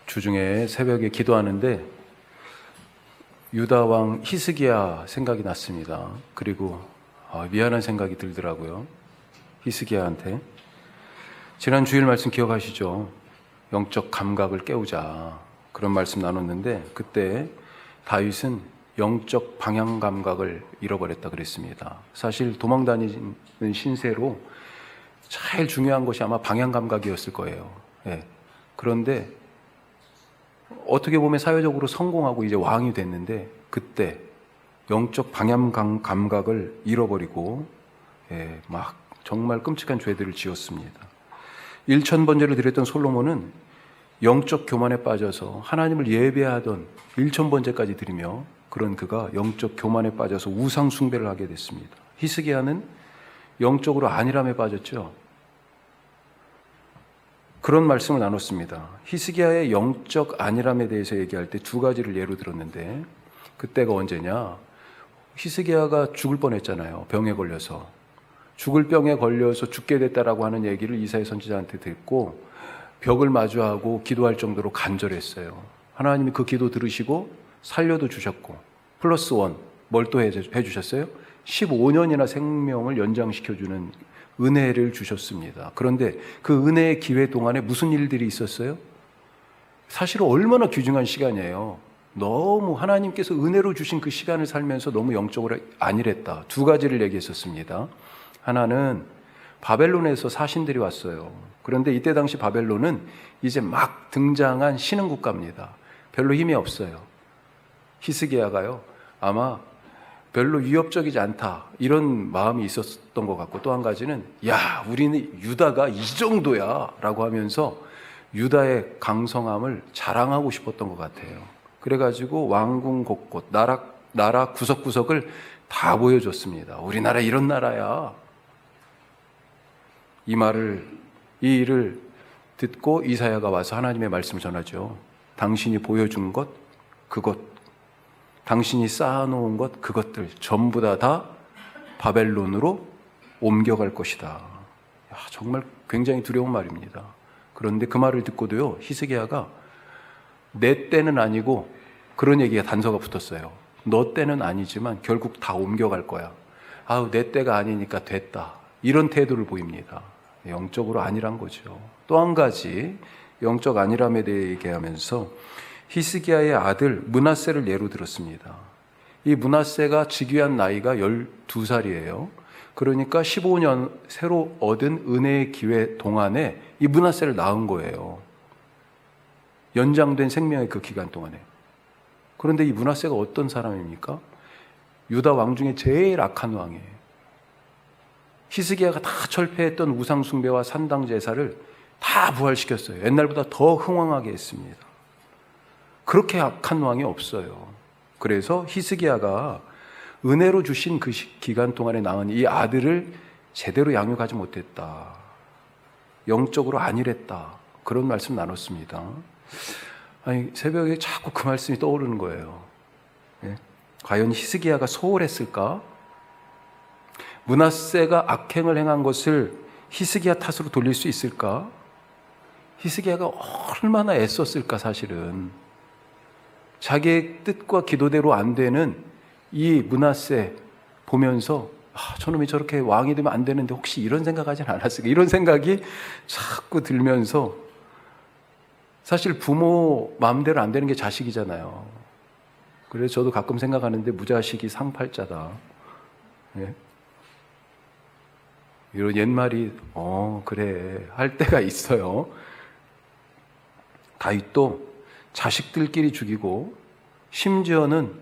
주중에 새벽에 기도하는데 유다 왕 히스기야 생각이 났습니다. 그리고 미안한 생각이 들더라고요. 히스기야한테. 지난 주일 말씀 기억하시죠? 영적 감각을 깨우자, 그런 말씀 나눴는데 그때 다윗은 영적 방향 감각을 잃어버렸다 그랬습니다. 사실 도망다니는 신세로 제일 중요한 것이 아마 방향 감각이었을 거예요. 그런데 어떻게 보면 사회적으로 성공하고 이제 왕이 됐는데 그때 영적 방향 감각을 잃어버리고 막 정말 끔찍한 죄들을 지었습니다. 1000번제를 드렸던 솔로몬은 영적 교만에 빠져서 하나님을 예배하던 1000번제까지 드리며 그런 그가 영적 교만에 빠져서 우상 숭배를 하게 됐습니다. 히스기야는 영적으로 안일함에 빠졌죠. 그런 말씀을 나눴습니다. 히스기야의 영적 안일함에 대해서 얘기할 때 두 가지를 예로 들었는데 그때가 언제냐? 히스기야가 죽을 뻔했잖아요. 병에 걸려서. 죽을 병에 걸려서 죽게 됐다라고 하는 얘기를 이사야 선지자한테 듣고 벽을 마주하고 기도할 정도로 간절했어요. 하나님이 그 기도 들으시고 살려도 주셨고 플러스 원 뭘 또 해주셨어요? 15년이나 생명을 연장시켜주는 은혜를 주셨습니다. 그런데 그 은혜의 기회 동안에 무슨 일들이 있었어요? 사실은 얼마나 귀중한 시간이에요. 너무 하나님께서 은혜로 주신 그 시간을 살면서 너무 영적으로 안일했다. 두 가지를 얘기했었습니다. 하나는 바벨론에서 사신들이 왔어요. 그런데 이때 당시 바벨론은 이제 막 등장한 신흥 국가입니다. 별로 힘이 없어요. 히스기야가요, 아마 별로 위협적이지 않다 이런 마음이 있었던 것 같고, 또 한 가지는 야, 우리는 유다가 이 정도야 라고 하면서 유다의 강성함을 자랑하고 싶었던 것 같아요. 그래가지고 왕궁 곳곳 나라 구석구석을 다 보여줬습니다. 우리나라 이런 나라야. 이 일을 듣고 이사야가 와서 하나님의 말씀을 전하죠. 당신이 보여준 것, 그것, 당신이 쌓아놓은 것, 그것들 전부 다 바벨론으로 옮겨갈 것이다. 정말 굉장히 두려운 말입니다. 그런데 그 말을 듣고도요, 히스기야가 내 때는 아니고, 그런 얘기가 단서가 붙었어요. 너 때는 아니지만 결국 다 옮겨갈 거야. 내 때가 아니니까 됐다. 이런 태도를 보입니다. 영적으로 안일한 거죠. 또 한 가지 영적 안일함에 대해 얘기하면서 히스기야의 아들 므낫세를 예로 들었습니다. 이 므낫세가 즉위한 나이가 12살이에요. 그러니까 15년 새로 얻은 은혜의 기회 동안에 이 므낫세를 낳은 거예요. 연장된 생명의 그 기간 동안에. 그런데 이 므낫세가 어떤 사람입니까? 유다 왕 중에 제일 악한 왕이에요. 히스기야가 다 철폐했던 우상 숭배와 산당 제사를 다 부활시켰어요. 옛날보다 더 흥왕하게 했습니다. 그렇게 악한 왕이 없어요. 그래서 히스기야가 은혜로 주신 그 기간 동안에 낳은 이 아들을 제대로 양육하지 못했다. 영적으로 안일했다. 그런 말씀 나눴습니다. 새벽에 자꾸 그 말씀이 떠오르는 거예요. 과연 히스기야가 소홀했을까? 므낫세가 악행을 행한 것을 히스기야 탓으로 돌릴 수 있을까? 히스기야가 얼마나 애썼을까 사실은. 자기의 뜻과 기도대로 안 되는 이 므낫세 보면서 저놈이 저렇게 왕이 되면 안 되는데 혹시 이런 생각하진 않았을까? 이런 생각이 자꾸 들면서, 사실 부모 마음대로 안 되는 게 자식이잖아요. 그래서 저도 가끔 생각하는데 무자식이 상팔자다. 이런 옛말이 그래 할 때가 있어요. 다윗도 자식들끼리 죽이고, 심지어는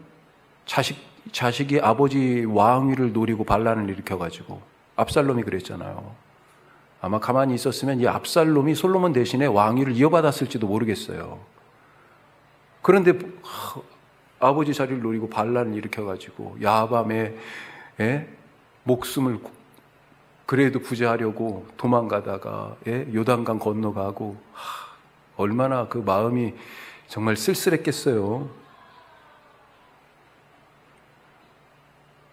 자식이 아버지 왕위를 노리고 반란을 일으켜가지고, 압살롬이 그랬잖아요. 아마 가만히 있었으면 이 압살롬이 솔로몬 대신에 왕위를 이어받았을지도 모르겠어요. 그런데 아버지 자리를 노리고 반란을 일으켜가지고 야밤에 목숨을 그래도 부재하려고 도망가다가 요단강 건너가고, 얼마나 그 마음이 정말 쓸쓸했겠어요.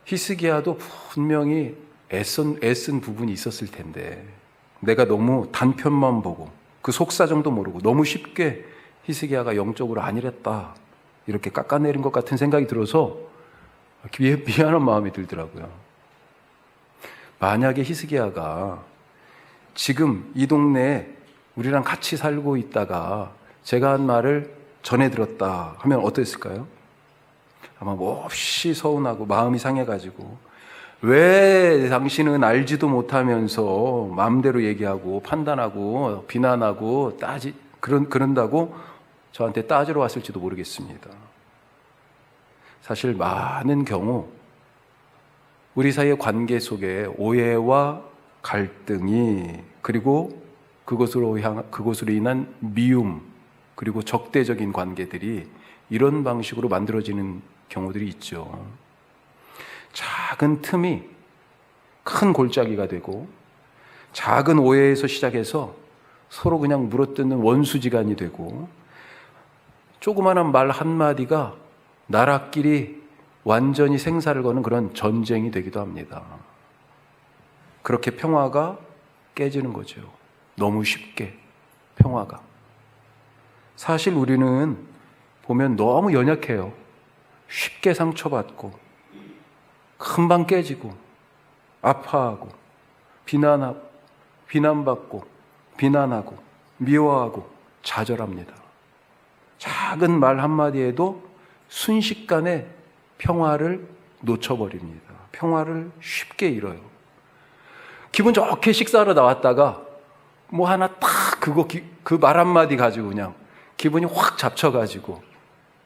히스기야도 분명히 애쓴 부분이 있었을 텐데, 내가 너무 단편만 보고 그 속사정도 모르고 너무 쉽게 히스기야가 영적으로 아니랬다 이렇게 깎아내린 것 같은 생각이 들어서 미안한 마음이 들더라고요. 만약에 히스기야가 지금 이 동네에 우리랑 같이 살고 있다가 제가 한 말을 전해 들었다 하면 어땠을까요? 아마 몹시 서운하고 마음이 상해가지고 왜 당신은 알지도 못하면서 마음대로 얘기하고 판단하고 비난하고 그런다고 저한테 따지러 왔을지도 모르겠습니다. 사실 많은 경우 우리 사이의 관계 속에 오해와 갈등이 그리고 그것으로 인한 미움 그리고 적대적인 관계들이 이런 방식으로 만들어지는 경우들이 있죠. 작은 틈이 큰 골짜기가 되고 작은 오해에서 시작해서 서로 그냥 물어뜯는 원수지간이 되고 조그마한 말 한마디가 나라끼리 완전히 생사를 거는 그런 전쟁이 되기도 합니다. 그렇게 평화가 깨지는 거죠. 너무 쉽게 평화가. 사실 우리는 보면 너무 연약해요. 쉽게 상처받고 금방 깨지고 아파하고 비난받고 비난하고 미워하고 좌절합니다. 작은 말 한마디에도 순식간에 평화를 놓쳐버립니다. 평화를 쉽게 잃어요. 기분 좋게 식사하러 나왔다가 뭐 하나 딱 그 말 한마디 가지고 그냥 기분이 확 잡쳐가지고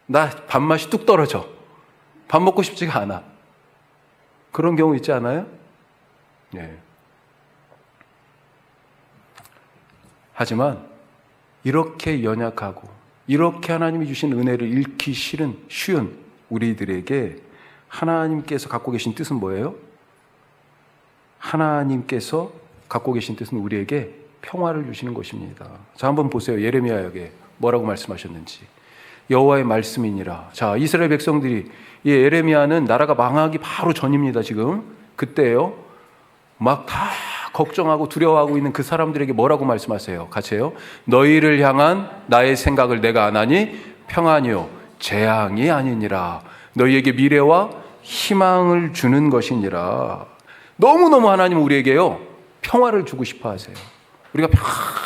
나 밥맛이 뚝 떨어져. 밥 먹고 싶지가 않아. 그런 경우 있지 않아요? 네. 하지만 이렇게 연약하고 이렇게 하나님이 주신 은혜를 잃기 쉬운 우리들에게 하나님께서 갖고 계신 뜻은 뭐예요? 하나님께서 갖고 계신 뜻은 우리에게 평화를 주시는 것입니다. 자, 한번 보세요. 예레미야에게 뭐라고 말씀하셨는지. 여호와의 말씀이니라. 자, 이스라엘 백성들이 이 예레미야는 나라가 망하기 바로 전입니다. 지금 그때요. 막 다 걱정하고 두려워하고 있는 그 사람들에게 뭐라고 말씀하세요? 같이 해요. 너희를 향한 나의 생각을 내가 안 하니 평안이요 재앙이 아니니라. 너희에게 미래와 희망을 주는 것이니라. 너무너무 하나님은 우리에게요 평화를 주고 싶어 하세요. 우리가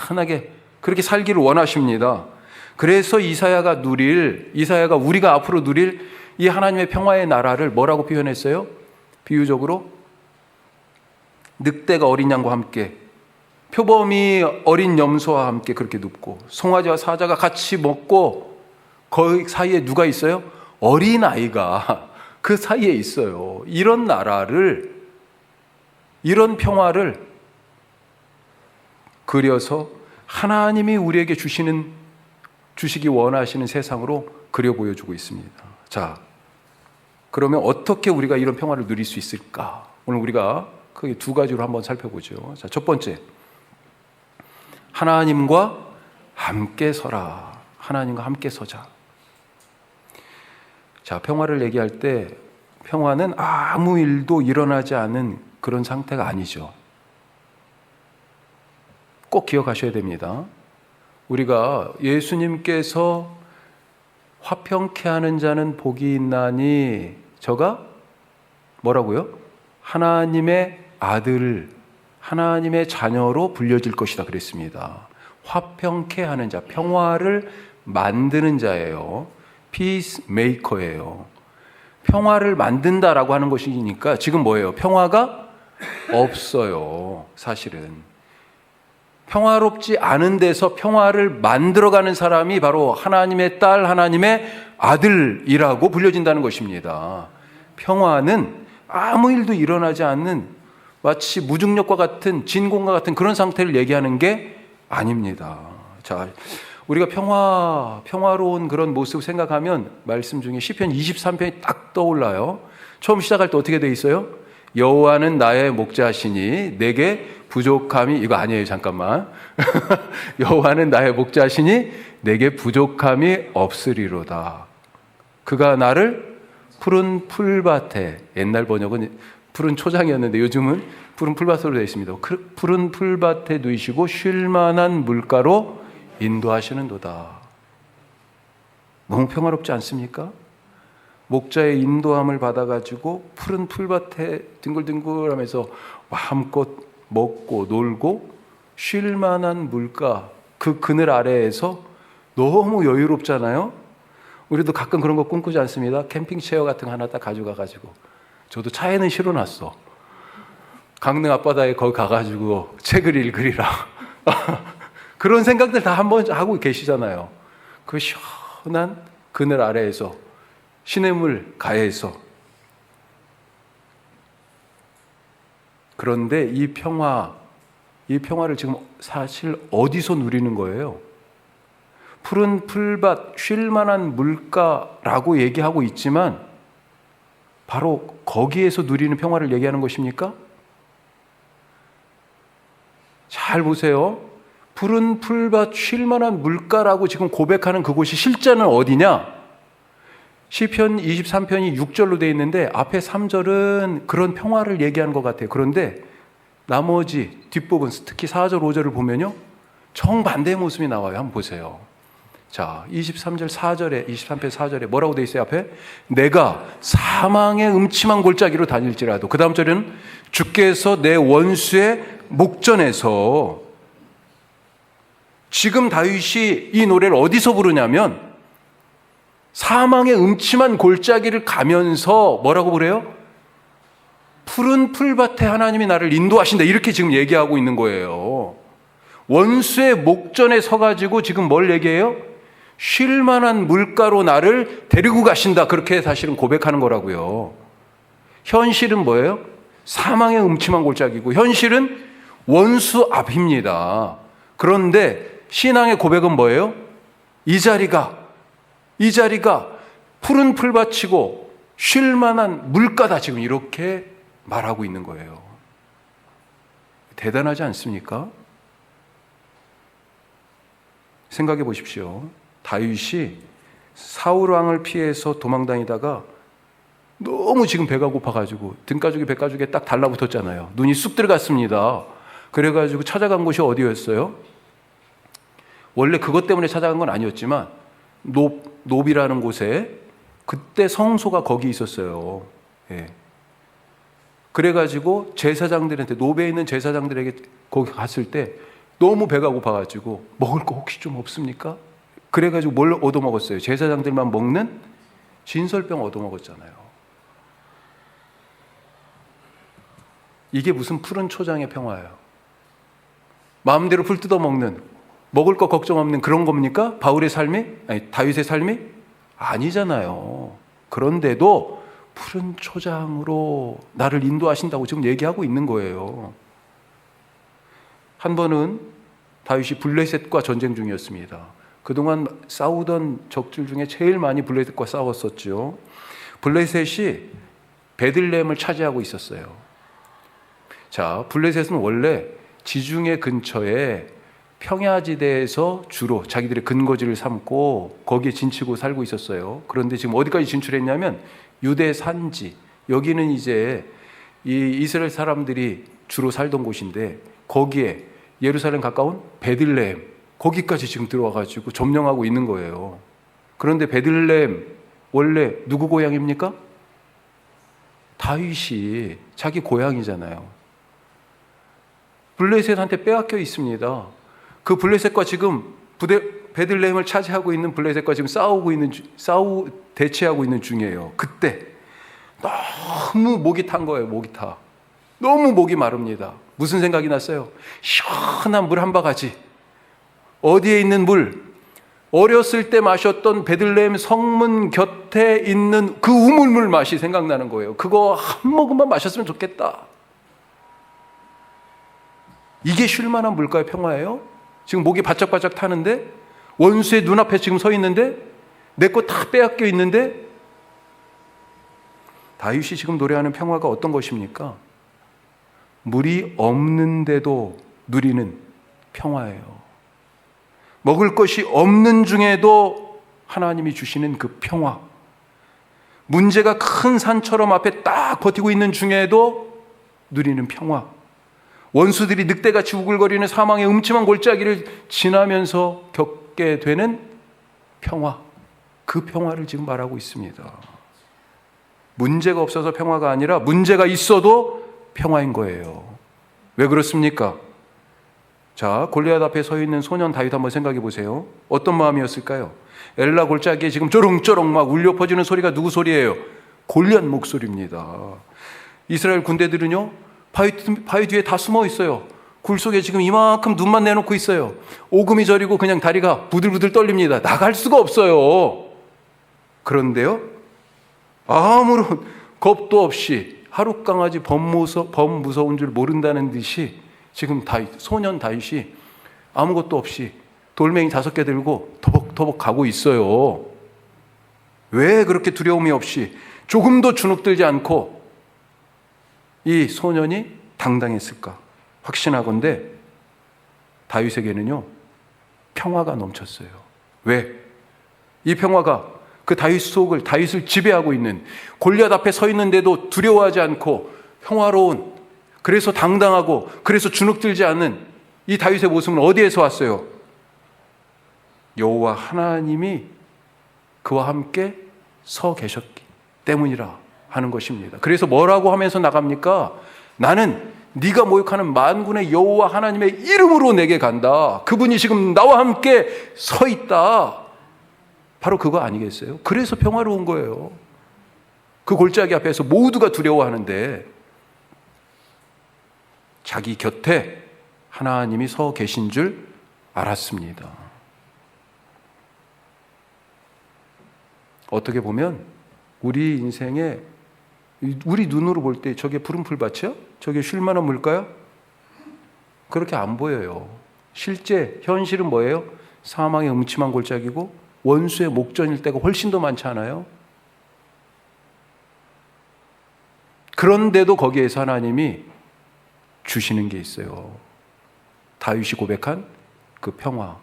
편하게 그렇게 살기를 원하십니다. 그래서 이사야가 우리가 앞으로 누릴 이 하나님의 평화의 나라를 뭐라고 표현했어요? 비유적으로 늑대가 어린 양과 함께, 표범이 어린 염소와 함께 그렇게 눕고, 송아지와 사자가 같이 먹고, 그 사이에 누가 있어요? 어린 아이가 그 사이에 있어요. 이런 나라를, 이런 평화를 그려서 하나님이 우리에게 주시기 원하시는 세상으로 그려 보여주고 있습니다. 자, 그러면 어떻게 우리가 이런 평화를 누릴 수 있을까? 오늘 우리가 크게 두 가지로 한번 살펴보죠. 자, 첫 번째, 하나님과 함께 서라. 하나님과 함께 서자. 자, 평화를 얘기할 때 평화는 아무 일도 일어나지 않은 그런 상태가 아니죠. 꼭 기억하셔야 됩니다. 우리가 예수님께서 화평케 하는 자는 복이 있나니 저가 뭐라고요? 하나님의 아들, 하나님의 자녀로 불려질 것이다 그랬습니다. 화평케 하는 자, 평화를 만드는 자예요. 피스메이커예요. 평화를 만든다라고 하는 것이니까 지금 뭐예요? 평화가 없어요. 사실은. 평화롭지 않은 데서 평화를 만들어가는 사람이 바로 하나님의 딸, 하나님의 아들이라고 불려진다는 것입니다. 평화는 아무 일도 일어나지 않는 마치 무중력과 같은 진공과 같은 그런 상태를 얘기하는 게 아닙니다. 자, 우리가 평화로운 그런 모습을 생각하면 말씀 중에 시편 23편이 딱 떠올라요. 처음 시작할 때 어떻게 돼 있어요? 여호와는 나의 목자시니 내게 부족함이, 이거 아니에요, 잠깐만. 여호와는 나의 목자시니 내게 부족함이 없으리로다. 그가 나를 푸른 풀밭에, 옛날 번역은 푸른 초장이었는데 요즘은 푸른 풀밭으로 되어 있습니다. 푸른 풀밭에 누이시고 쉴만한 물가로 인도하시는도다. 너무 평화롭지 않습니까? 목자의 인도함을 받아가지고 푸른 풀밭에 뒹굴뒹굴하면서 마음껏 먹고 놀고 쉴 만한 물가, 그 그늘 아래에서 너무 여유롭잖아요. 우리도 가끔 그런 거 꿈꾸지 않습니다. 캠핑 체어 같은 거 하나 딱 가져가가지고, 저도 차에는 실어놨어. 강릉 앞바다에 거기 가가지고 책을 읽으리라. 그런 생각들 다 한번 하고 계시잖아요. 그 시원한 그늘 아래에서 시냇물 가에서. 그런데 이 평화를 지금 사실 어디서 누리는 거예요? 푸른 풀밭, 쉴만한 물가라고 얘기하고 있지만 바로 거기에서 누리는 평화를 얘기하는 것입니까? 잘 보세요. 푸른 풀밭, 쉴만한 물가라고 지금 고백하는 그곳이 실제는 어디냐? 시편 23편이 6절로 되어 있는데 앞에 3절은 그런 평화를 얘기하는 것 같아요. 그런데 나머지 뒷부분, 특히 4절, 5절을 보면요, 정반대의 모습이 나와요. 한번 보세요. 자, 23절 4절에, 23편 4절에 뭐라고 되어 있어요? 앞에 내가 사망의 음침한 골짜기로 다닐지라도, 그 다음 절에는 주께서 내 원수의 목전에서. 지금 다윗이 이 노래를 어디서 부르냐면 사망의 음침한 골짜기를 가면서 뭐라고 그래요? 푸른 풀밭에 하나님이 나를 인도하신다, 이렇게 지금 얘기하고 있는 거예요. 원수의 목전에 서가지고 지금 뭘 얘기해요? 쉴만한 물가로 나를 데리고 가신다, 그렇게 사실은 고백하는 거라고요. 현실은 뭐예요? 사망의 음침한 골짜기고 현실은 원수 앞입니다. 그런데 신앙의 고백은 뭐예요? 이 자리가 푸른 풀밭이고 쉴만한 물가다, 지금 이렇게 말하고 있는 거예요. 대단하지 않습니까? 생각해 보십시오. 다윗이 사울 왕을 피해서 도망다니다가 너무 지금 배가 고파가지고 등가죽이 배가죽에 딱 달라붙었잖아요. 눈이 쑥 들어갔습니다. 그래가지고 찾아간 곳이 어디였어요? 원래 그것 때문에 찾아간 건 아니었지만 노비라는 곳에 그때 성소가 거기 있었어요. 예. 그래가지고 제사장들한테, 노베에 있는 제사장들에게 거기 갔을 때 너무 배가 고파가지고 먹을 거 혹시 좀 없습니까? 그래가지고 뭘 얻어먹었어요? 제사장들만 먹는 진설병 얻어먹었잖아요. 이게 무슨 푸른 초장의 평화예요? 마음대로 풀 뜯어먹는, 먹을 거 걱정 없는 그런 겁니까? 바울의 삶이? 아니, 다윗의 삶이? 아니잖아요. 그런데도 푸른 초장으로 나를 인도하신다고 지금 얘기하고 있는 거예요. 한 번은 다윗이 블레셋과 전쟁 중이었습니다. 그동안 싸우던 적들 중에 제일 많이 블레셋과 싸웠었죠. 블레셋이 베들레헴을 차지하고 있었어요. 자, 블레셋은 원래 지중해 근처에 평야지대에서 주로 자기들의 근거지를 삼고 거기에 진치고 살고 있었어요. 그런데 지금 어디까지 진출했냐면 유대 산지, 여기는 이제 이 이스라엘 사람들이 주로 살던 곳인데 거기에 예루살렘 가까운 베들레헴, 거기까지 지금 들어와가지고 점령하고 있는 거예요. 그런데 베들레헴 원래 누구 고향입니까? 다윗이 자기 고향이잖아요. 블레셋한테 빼앗겨 있습니다. 그 블레셋과 지금 베들레헴을 차지하고 있는 블레셋과 지금 대치하고 있는 중이에요. 그때 너무 목이 탄 거예요. 목이 타. 너무 목이 마릅니다. 무슨 생각이 났어요? 시원한 물 한 바가지. 어디에 있는 물? 어렸을 때 마셨던 베들레헴 성문 곁에 있는 그 우물물 맛이 생각나는 거예요. 그거 한 모금만 마셨으면 좋겠다. 이게 쉴만한 물가의 평화예요? 지금 목이 바짝바짝 타는데, 원수의 눈앞에 지금 서 있는데, 내 거 다 빼앗겨 있는데, 다윗이 지금 노래하는 평화가 어떤 것입니까? 물이 없는데도 누리는 평화예요. 먹을 것이 없는 중에도 하나님이 주시는 그 평화. 문제가 큰 산처럼 앞에 딱 버티고 있는 중에도 누리는 평화. 원수들이 늑대같이 우글거리는 사망의 음침한 골짜기를 지나면서 겪게 되는 평화. 그 평화를 지금 말하고 있습니다. 문제가 없어서 평화가 아니라 문제가 있어도 평화인 거예요. 왜 그렇습니까? 자, 골리앗 앞에 서 있는 소년 다윗 한번 생각해 보세요. 어떤 마음이었을까요? 엘라 골짜기에 지금 쪼롱쪼롱 막 울려 퍼지는 소리가 누구 소리예요? 골리앗 목소리입니다. 이스라엘 군대들은요, 바위 뒤에 다 숨어 있어요. 굴 속에 지금 이만큼 눈만 내놓고 있어요. 오금이 저리고 그냥 다리가 부들부들 떨립니다. 나갈 수가 없어요. 그런데요, 아무런 겁도 없이 하루 강아지 범무서운 줄 모른다는 듯이 지금 소년 다윗이 아무것도 없이 돌멩이 5개 들고 터벅터벅 가고 있어요. 왜 그렇게 두려움이 없이 조금도 주눅들지 않고 이 소년이 당당했을까? 확신하건대 다윗에게는요, 평화가 넘쳤어요. 왜? 이 평화가 그 다윗을 지배하고 있는, 골리앗 앞에 서 있는데도 두려워하지 않고 평화로운, 그래서 당당하고 그래서 주눅들지 않는 이 다윗의 모습은 어디에서 왔어요? 여호와 하나님이 그와 함께 서 계셨기 때문이라 하는 것입니다. 그래서 뭐라고 하면서 나갑니까? 나는 네가 모욕하는 만군의 여호와 하나님의 이름으로 내게 간다. 그분이 지금 나와 함께 서 있다. 바로 그거 아니겠어요? 그래서 평화로운 거예요. 그 골짜기 앞에서 모두가 두려워하는데 자기 곁에 하나님이 서 계신 줄 알았습니다. 어떻게 보면 우리 인생에, 우리 눈으로 볼 때 저게 푸른 풀밭이요? 저게 쉴 만한 물가요? 그렇게 안 보여요. 실제 현실은 뭐예요? 사망의 음침한 골짜기고 원수의 목전일 때가 훨씬 더 많지 않아요? 그런데도 거기에서 하나님이 주시는 게 있어요. 다윗이 고백한 그 평화.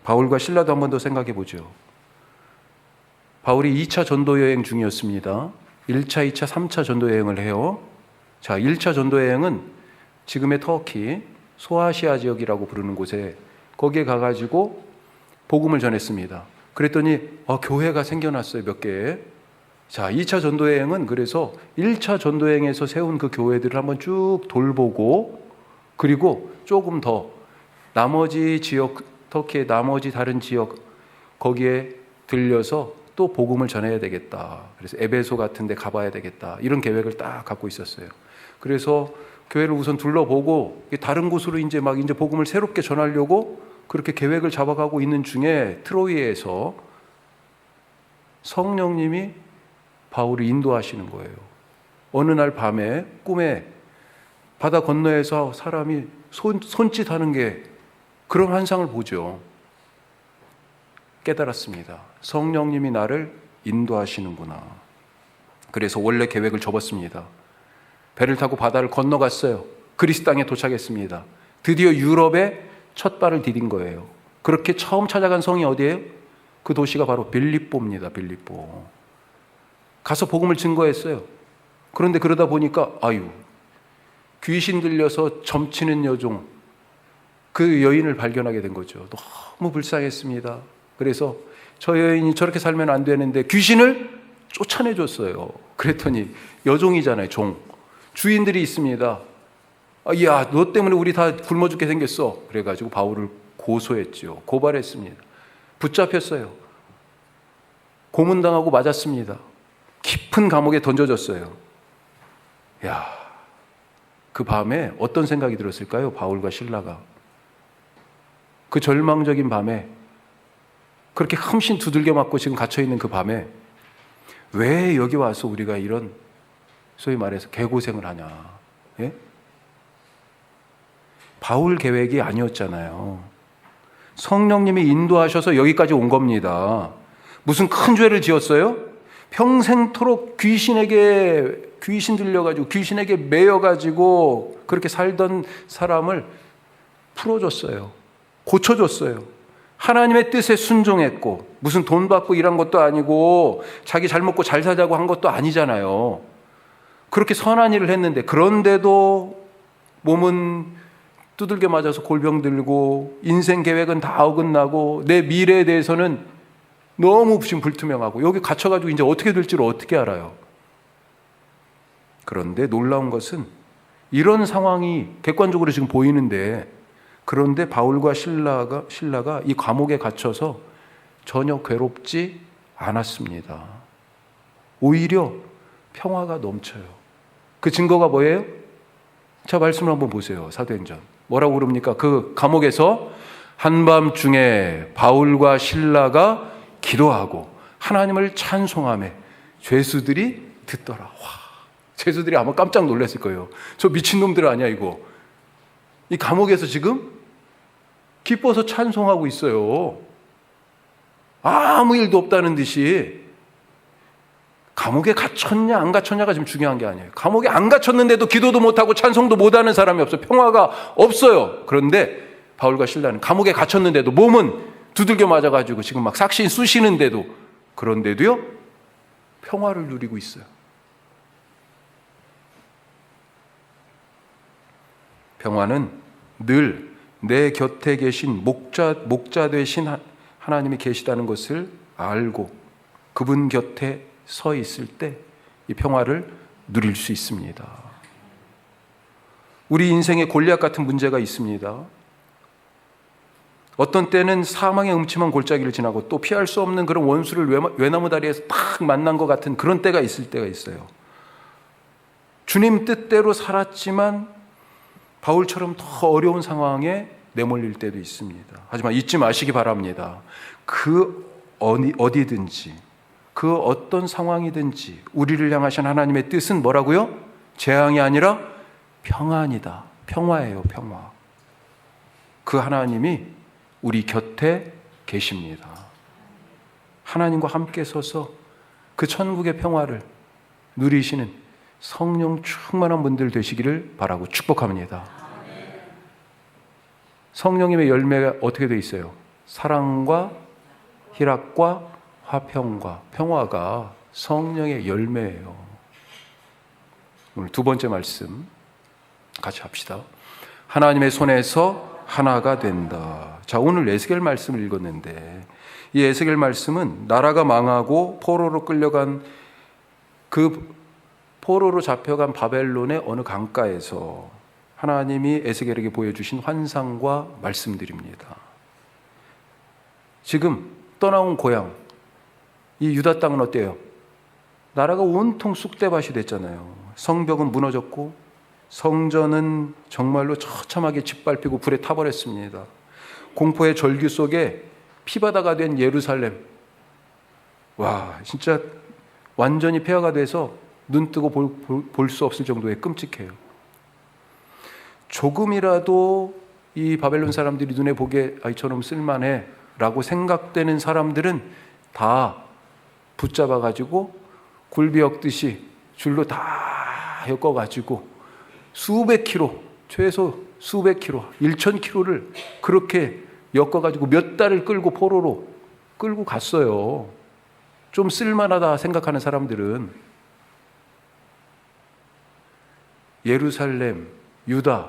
바울과 실라도 한 번 더 생각해 보죠. 바울이 2차 전도 여행 중이었습니다. 1차, 2차, 3차 전도 여행을 해요. 자, 1차 전도 여행은 지금의 터키, 소아시아 지역이라고 부르는 곳에, 거기에 가가지고 복음을 전했습니다. 그랬더니 교회가 생겨났어요, 몇 개. 자, 2차 전도 여행은 그래서 1차 전도 여행에서 세운 그 교회들을 한번 쭉 돌보고, 그리고 조금 더 나머지 지역, 터키의 나머지 다른 지역, 거기에 들려서 또 복음을 전해야 되겠다. 그래서 에베소 같은 데 가봐야 되겠다. 이런 계획을 딱 갖고 있었어요. 그래서 교회를 우선 둘러보고 다른 곳으로 이제 복음을 새롭게 전하려고 그렇게 계획을 잡아가고 있는 중에 트로이에서 성령님이 바울을 인도하시는 거예요. 어느 날 밤에 꿈에 바다 건너에서 사람이 손짓하는 게, 그런 환상을 보죠. 깨달았습니다. 성령님이 나를 인도하시는구나. 그래서 원래 계획을 접었습니다. 배를 타고 바다를 건너갔어요. 그리스 땅에 도착했습니다. 드디어 유럽에 첫 발을 디딘 거예요. 그렇게 처음 찾아간 성이 어디예요? 그 도시가 바로 빌립보입니다. 빌립보. 가서 복음을 증거했어요. 그런데 그러다 보니까 귀신 들려서 점치는 여종, 그 여인을 발견하게 된 거죠. 너무 불쌍했습니다. 그래서 저 여인이 저렇게 살면 안 되는데 귀신을 쫓아내줬어요. 그랬더니 여종이잖아요, 종. 주인들이 있습니다. 야, 너 때문에 우리 다 굶어 죽게 생겼어. 그래가지고 바울을 고소했죠. 고발했습니다. 붙잡혔어요. 고문당하고 맞았습니다. 깊은 감옥에 던져졌어요. 야, 그 밤에 어떤 생각이 들었을까요? 바울과 실라가. 그 절망적인 밤에, 그렇게 흠씬 두들겨 맞고 지금 갇혀있는 그 밤에 왜 여기 와서 우리가 이런, 소위 말해서 개고생을 하냐. 예? 바울 계획이 아니었잖아요. 성령님이 인도하셔서 여기까지 온 겁니다. 무슨 큰 죄를 지었어요? 평생토록 귀신 들려가지고 귀신에게 매여가지고 그렇게 살던 사람을 풀어줬어요. 고쳐줬어요. 하나님의 뜻에 순종했고, 무슨 돈 받고 일한 것도 아니고 자기 잘 먹고 잘 살자고 한 것도 아니잖아요. 그렇게 선한 일을 했는데, 그런데도 몸은 두들겨 맞아서 골병 들고 인생 계획은 다 어긋나고 내 미래에 대해서는 너무 지금 불투명하고 여기 갇혀가지고 이제 어떻게 될지를 어떻게 알아요? 그런데 놀라운 것은 이런 상황이 객관적으로 지금 보이는데, 그런데 바울과 실라가 이 감옥에 갇혀서 전혀 괴롭지 않았습니다. 오히려 평화가 넘쳐요. 그 증거가 뭐예요? 자, 말씀을 한번 보세요. 사도행전 뭐라고 그럽니까? 그 감옥에서 한밤중에 바울과 실라가 기도하고 하나님을 찬송하며 죄수들이 듣더라. 와, 죄수들이 아마 깜짝 놀랐을 거예요. 저 미친놈들 아니야 이거. 이 감옥에서 지금 기뻐서 찬송하고 있어요. 아무 일도 없다는 듯이. 감옥에 갇혔냐 안 갇혔냐가 지금 중요한 게 아니에요. 감옥에 안 갇혔는데도 기도도 못하고 찬송도 못하는 사람이 없어요. 평화가 없어요. 그런데 바울과 실라는 감옥에 갇혔는데도, 몸은 두들겨 맞아가지고 지금 막 삭신 쑤시는데도, 그런데도요 평화를 누리고 있어요. 평화는 늘 내 곁에 계신 목자 되신 하나님이 계시다는 것을 알고 그분 곁에 서 있을 때 이 평화를 누릴 수 있습니다. 우리 인생에 골리앗 같은 문제가 있습니다. 어떤 때는 사망의 음침한 골짜기를 지나고 또 피할 수 없는 그런 원수를 외나무 다리에서 딱 만난 것 같은 그런 때가 있을 때가 있어요. 주님 뜻대로 살았지만 바울처럼 더 어려운 상황에 내몰릴 때도 있습니다. 하지만 잊지 마시기 바랍니다. 어디든지 그 어떤 상황이든지 우리를 향하신 하나님의 뜻은 뭐라고요? 재앙이 아니라 평안이다. 평화예요, 평화. 그 하나님이 우리 곁에 계십니다. 하나님과 함께 서서 그 천국의 평화를 누리시는 성령 충만한 분들 되시기를 바라고 축복합니다. 성령님의 열매가 어떻게 되어 있어요? 사랑과 희락과 화평과 평화가 성령의 열매예요. 오늘 두 번째 말씀 같이 합시다. 하나님의 손에서 하나가 된다. 자, 오늘 에스겔 말씀을 읽었는데 이 에스겔 말씀은 나라가 망하고 포로로 끌려간 그 포로로 잡혀간 바벨론의 어느 강가에서 하나님이 에스겔에게 보여주신 환상과 말씀들입니다. 지금 떠나온 고향, 이 유다 땅은 어때요? 나라가 온통 쑥대밭이 됐잖아요. 성벽은 무너졌고 성전은 정말로 처참하게 짓밟히고 불에 타버렸습니다. 공포의 절규 속에 피바다가 된 예루살렘, 와, 진짜 완전히 폐허가 돼서 눈 뜨고 볼 수 없을 정도의 끔찍해요. 조금이라도 이 바벨론 사람들이 눈에 보기에 저놈 쓸만해 라고 생각되는 사람들은 다 붙잡아가지고 굴비 엮듯이 줄로 다 엮어가지고 수백 킬로, 최소 수백 킬로, 1,000킬로를 그렇게 엮어가지고 몇 달을 끌고 포로로 끌고 갔어요. 좀 쓸만하다 생각하는 사람들은. 예루살렘, 유다,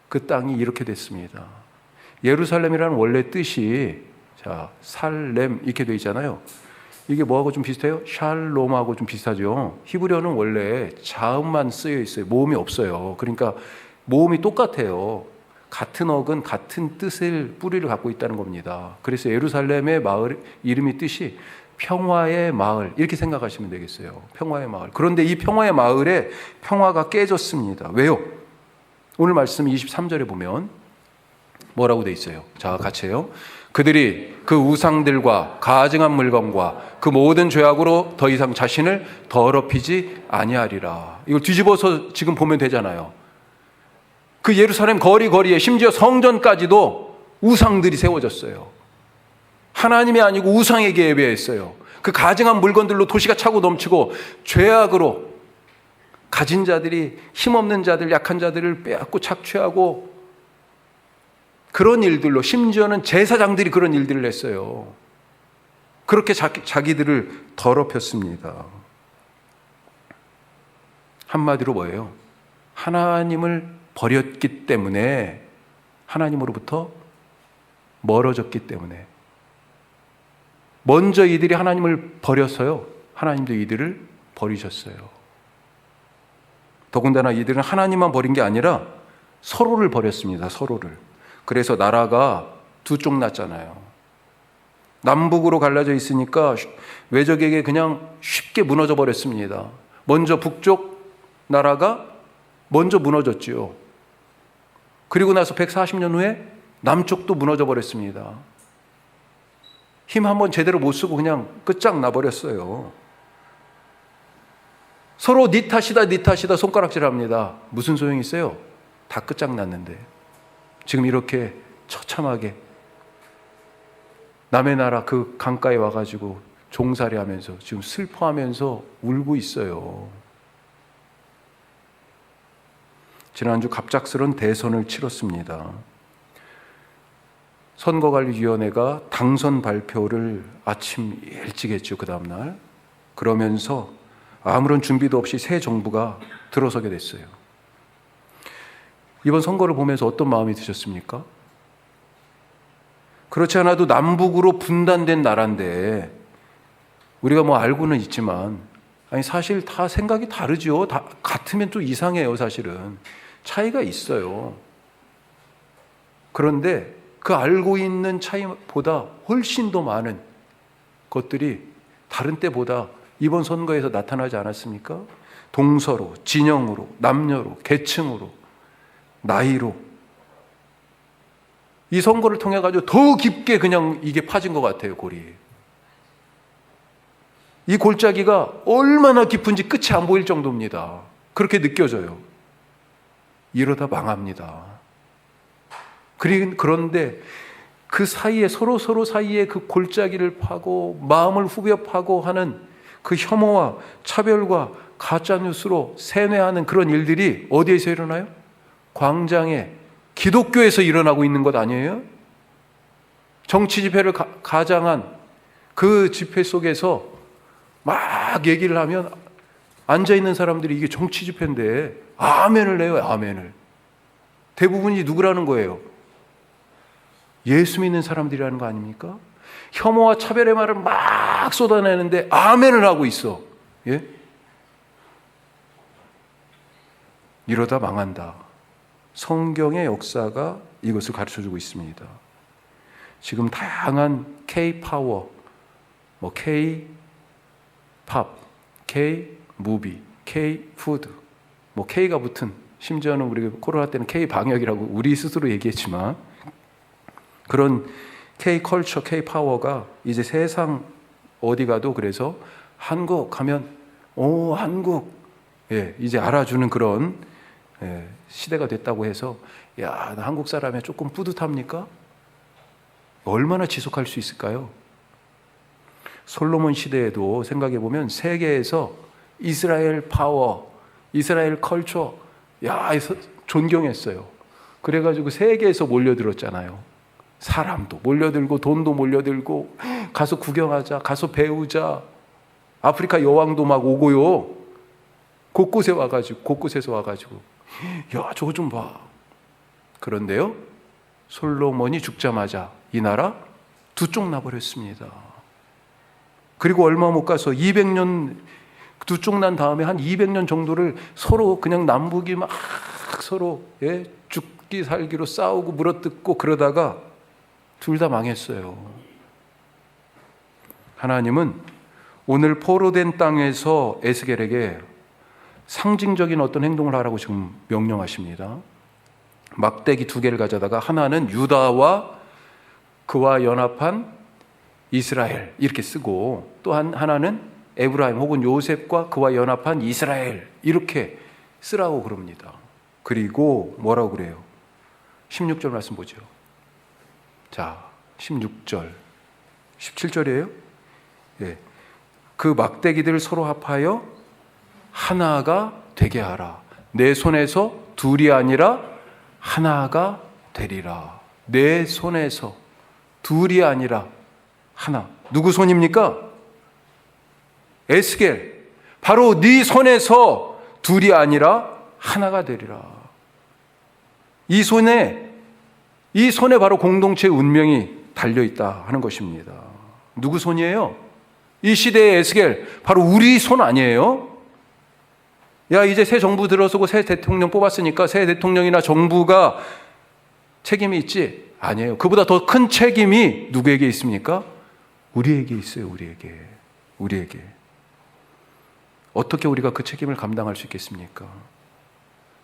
그 땅이 이렇게 됐습니다. 예루살렘이라는 원래 뜻이, 자, 살렘 이렇게 되어 있잖아요. 이게 뭐하고 좀 비슷해요? 샬롬하고 좀 비슷하죠. 히브리어는 원래 자음만 쓰여 있어요. 모음이 없어요. 그러니까 모음이 똑같아요. 같은 어근, 같은 뜻을, 뿌리를 갖고 있다는 겁니다. 그래서 예루살렘의 마을 이름이 뜻이 평화의 마을, 이렇게 생각하시면 되겠어요. 평화의 마을. 그런데 이 평화의 마을에 평화가 깨졌습니다. 왜요? 오늘 말씀 23절에 보면 뭐라고 돼 있어요? 자, 같이 해요. 그들이 그 우상들과 가증한 물건과 그 모든 죄악으로 더 이상 자신을 더럽히지 아니하리라. 이걸 뒤집어서 지금 보면 되잖아요. 그 예루살렘 거리에 심지어 성전까지도 우상들이 세워졌어요. 하나님이 아니고 우상에게 예배했어요. 그 가증한 물건들로 도시가 차고 넘치고 죄악으로 가진 자들이 힘없는 자들, 약한 자들을 빼앗고 착취하고 그런 일들로, 심지어는 제사장들이 그런 일들을 했어요. 그렇게 자기들을 더럽혔습니다. 한마디로 뭐예요? 하나님을 버렸기 때문에, 하나님으로부터 멀어졌기 때문에 먼저 이들이 하나님을 버렸어요. 하나님도 이들을 버리셨어요. 더군다나 이들은 하나님만 버린 게 아니라 서로를 버렸습니다. 서로를. 그래서 나라가 두 쪽 났잖아요. 남북으로 갈라져 있으니까 외적에게 그냥 쉽게 무너져 버렸습니다. 먼저 북쪽 나라가 먼저 무너졌지요. 그리고 나서 140년 후에 남쪽도 무너져 버렸습니다. 힘 한번 제대로 못 쓰고 그냥 끝장나버렸어요. 서로 네 탓이다 손가락질합니다. 무슨 소용이 있어요? 다 끝장났는데. 지금 이렇게 처참하게 남의 나라 그 강가에 와가지고 종살이 하면서 지금 슬퍼하면서 울고 있어요. 지난주 갑작스런 대선을 치렀습니다. 선거관리위원회가 당선 발표를 아침 일찍 했죠. 그 다음날. 그러면서 아무런 준비도 없이 새 정부가 들어서게 됐어요. 이번 선거를 보면서 어떤 마음이 드셨습니까? 그렇지 않아도 남북으로 분단된 나라인데 우리가 뭐 알고는 있지만 아니 사실 다 생각이 다르죠. 다 같으면 또 이상해요. 사실은 차이가 있어요. 그런데 그 알고 있는 차이보다 훨씬 더 많은 것들이 다른 때보다 이번 선거에서 나타나지 않았습니까? 동서로, 진영으로, 남녀로, 계층으로, 나이로. 이 선거를 통해 가지고 더 깊게 그냥 이게 파진 것 같아요. 골이. 이 골짜기가 얼마나 깊은지 끝이 안 보일 정도입니다. 그렇게 느껴져요. 이러다 망합니다. 그런데 그 사이에 서로 사이에 그 골짜기를 파고 마음을 후벼 파고 하는 그 혐오와 차별과 가짜뉴스로 세뇌하는 그런 일들이 어디에서 일어나요? 광장에 기독교에서 일어나고 있는 것 아니에요? 정치 집회를 가장한 그 집회 속에서 막 얘기를 하면 앉아있는 사람들이 이게 정치 집회인데 아멘을 내요. 아멘을. 대부분이 누구라는 거예요? 예수 믿는 사람들이라는 거 아닙니까? 혐오와 차별의 말을 막 쏟아내는데 아멘을 하고 있어. 예? 이러다 망한다. 성경의 역사가 이것을 가르쳐주고 있습니다. 지금 다양한 K-파워, 뭐 K-팝, K-무비, K-푸드, 뭐 K가 붙은, 심지어는 우리가 코로나 때는 K-방역이라고 우리 스스로 얘기했지만 그런 K-컬처, K-파워가 이제 세상 어디 가도 그래서 한국 하면 오 한국 예, 이제 알아주는 그런 예, 시대가 됐다고 해서 야, 나 한국 사람이 조금 뿌듯합니까? 얼마나 지속할 수 있을까요? 솔로몬 시대에도 생각해 보면 세계에서 이스라엘 파워, 이스라엘 컬처 야, 존경했어요. 그래가지고 세계에서 몰려들었잖아요. 사람도 몰려들고 돈도 몰려들고 가서 구경하자, 가서 배우자. 아프리카 여왕도 막 오고요. 곳곳에서 와가지고 야, 저거 좀 봐. 그런데요, 솔로몬이 죽자마자 이 나라 두 쪽 나버렸습니다. 그리고 얼마 못 가서 200년 두 쪽 난 다음에 한 200년 정도를 서로 그냥 남북이 막 서로 예, 죽기 살기로 싸우고 물어뜯고 그러다가 둘 다 망했어요. 하나님은 오늘 포로된 땅에서 에스겔에게 상징적인 어떤 행동을 하라고 지금 명령하십니다. 막대기 2개를 가져다가 하나는 유다와 그와 연합한 이스라엘 이렇게 쓰고 또 하나는 에브라임 혹은 요셉과 그와 연합한 이스라엘 이렇게 쓰라고 그럽니다. 그리고 뭐라고 그래요? 16절 말씀 보죠. 자, 16절 17절이에요. 예. 그 막대기들을 서로 합하여 하나가 되게 하라. 내 손에서 둘이 아니라 하나가 되리라. 내 손에서 둘이 아니라 하나. 누구 손입니까? 에스겔. 바로 네 손에서 둘이 아니라 하나가 되리라. 이 손에 바로 공동체의 운명이 달려있다 하는 것입니다. 누구 손이에요? 이 시대의 에스겔, 바로 우리 손 아니에요? 야, 이제 새 정부 들어서고 새 대통령 뽑았으니까 새 대통령이나 정부가 책임이 있지? 아니에요. 그보다 더 큰 책임이 누구에게 있습니까? 우리에게 있어요. 우리에게. 어떻게 우리가 그 책임을 감당할 수 있겠습니까?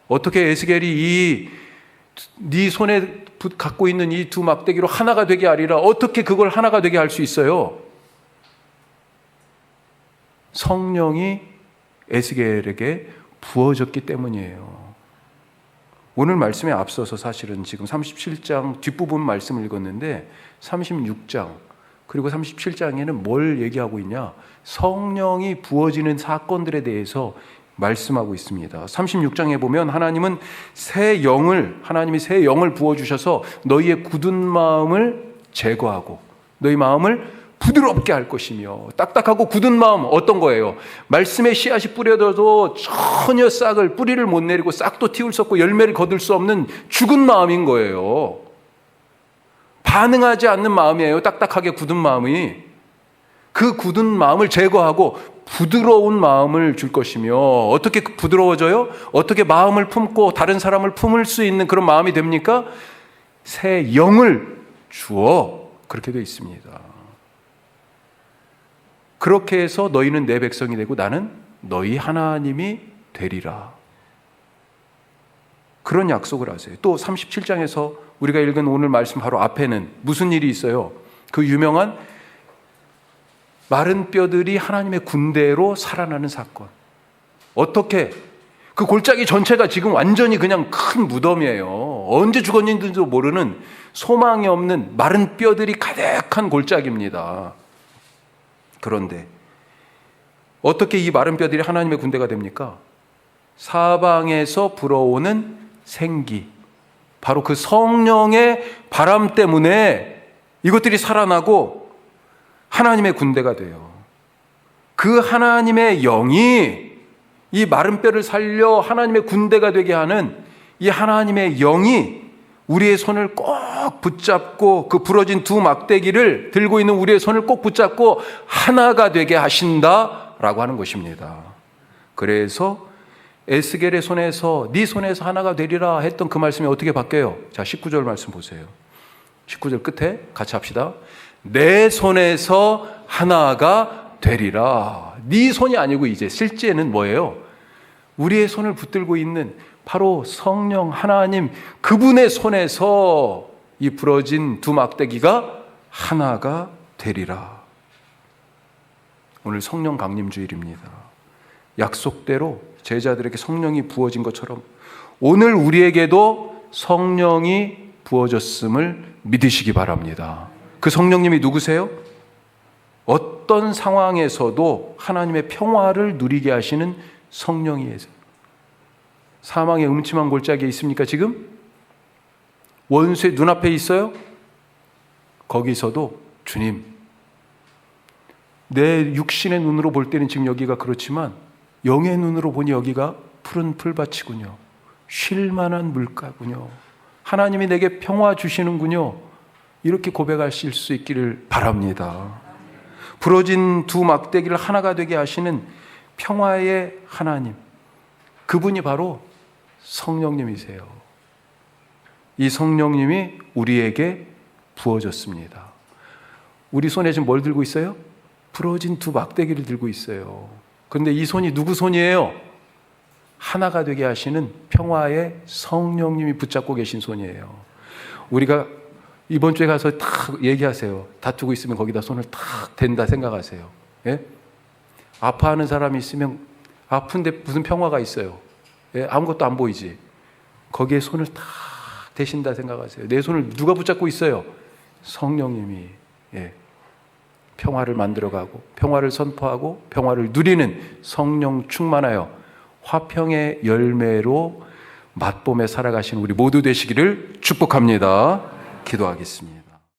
어떻게 에스겔이 네 손에 갖고 있는 이 두 막대기로 하나가 되게 하리라, 어떻게 그걸 하나가 되게 할 수 있어요? 성령이 에스겔에게 부어졌기 때문이에요. 오늘 말씀에 앞서서 사실은 지금 37장 뒷부분 말씀을 읽었는데 36장 그리고 37장에는 뭘 얘기하고 있냐? 성령이 부어지는 사건들에 대해서 말씀하고 있습니다. 36장에 보면 하나님이 새 영을 부어주셔서 너희의 굳은 마음을 제거하고 너희 마음을 부드럽게 할 것이며, 딱딱하고 굳은 마음 어떤 거예요? 말씀의 씨앗이 뿌려져도 전혀 뿌리를 못 내리고 싹도 틔울 수 없고 열매를 거둘 수 없는 죽은 마음인 거예요. 반응하지 않는 마음이에요. 딱딱하게 굳은 마음이. 그 굳은 마음을 제거하고 부드러운 마음을 줄 것이며, 어떻게 부드러워져요? 어떻게 마음을 품고 다른 사람을 품을 수 있는 그런 마음이 됩니까? 새 영을 주어. 그렇게 되어 있습니다. 그렇게 해서 너희는 내 백성이 되고 나는 너희 하나님이 되리라. 그런 약속을 하세요. 또 37장에서 우리가 읽은 오늘 말씀 바로 앞에는 무슨 일이 있어요? 그 유명한 마른 뼈들이 하나님의 군대로 살아나는 사건. 어떻게? 그 골짜기 전체가 지금 완전히 그냥 큰 무덤이에요. 언제 죽었는지도 모르는 소망이 없는 마른 뼈들이 가득한 골짜기입니다. 그런데 어떻게 이 마른 뼈들이 하나님의 군대가 됩니까? 사방에서 불어오는 생기, 바로 그 성령의 바람 때문에 이것들이 살아나고 하나님의 군대가 돼요. 그 하나님의 영이 이 마른 뼈를 살려 하나님의 군대가 되게 하는 이 하나님의 영이 우리의 손을 꼭 붙잡고, 그 부러진 두 막대기를 들고 있는 우리의 손을 꼭 붙잡고 하나가 되게 하신다라고 하는 것입니다. 그래서 에스겔의 손에서 네 손에서 하나가 되리라 했던 그 말씀이 어떻게 바뀌어요? 자, 19절 말씀 보세요. 19절 끝에 같이 합시다. 내 손에서 하나가 되리라. 네 손이 아니고 이제 실제는 뭐예요? 우리의 손을 붙들고 있는 바로 성령 하나님, 그분의 손에서 이 부러진 두 막대기가 하나가 되리라. 오늘 성령 강림 주일입니다. 약속대로 제자들에게 성령이 부어진 것처럼 오늘 우리에게도 성령이 부어졌음을 믿으시기 바랍니다. 그 성령님이 누구세요? 어떤 상황에서도 하나님의 평화를 누리게 하시는 성령이에요. 사망의 음침한 골짜기에 있습니까 지금? 원수의 눈앞에 있어요? 거기서도 주님, 내 육신의 눈으로 볼 때는 지금 여기가 그렇지만 영의 눈으로 보니 여기가 푸른 풀밭이군요. 쉴 만한 물가군요. 하나님이 내게 평화 주시는군요. 이렇게 고백하실 수 있기를 바랍니다. 부러진 두 막대기를 하나가 되게 하시는 평화의 하나님, 그분이 바로 성령님이세요. 이 성령님이 우리에게 부어졌습니다. 우리 손에 지금 뭘 들고 있어요? 부러진 두 막대기를 들고 있어요. 그런데 이 손이 누구 손이에요? 하나가 되게 하시는 평화의 성령님이 붙잡고 계신 손이에요. 우리가 이번 주에 가서 탁 얘기하세요. 다투고 있으면 거기다 손을 탁 댄다 생각하세요. 예? 아파하는 사람이 있으면 아픈데 무슨 평화가 있어요? 예? 아무것도 안 보이지. 거기에 손을 탁 대신다 생각하세요. 내 손을 누가 붙잡고 있어요? 성령님이. 예. 평화를 만들어가고 평화를 선포하고 평화를 누리는 성령 충만하여 화평의 열매로 맛보며 살아가신 우리 모두 되시기를 축복합니다. 기도하겠습니다.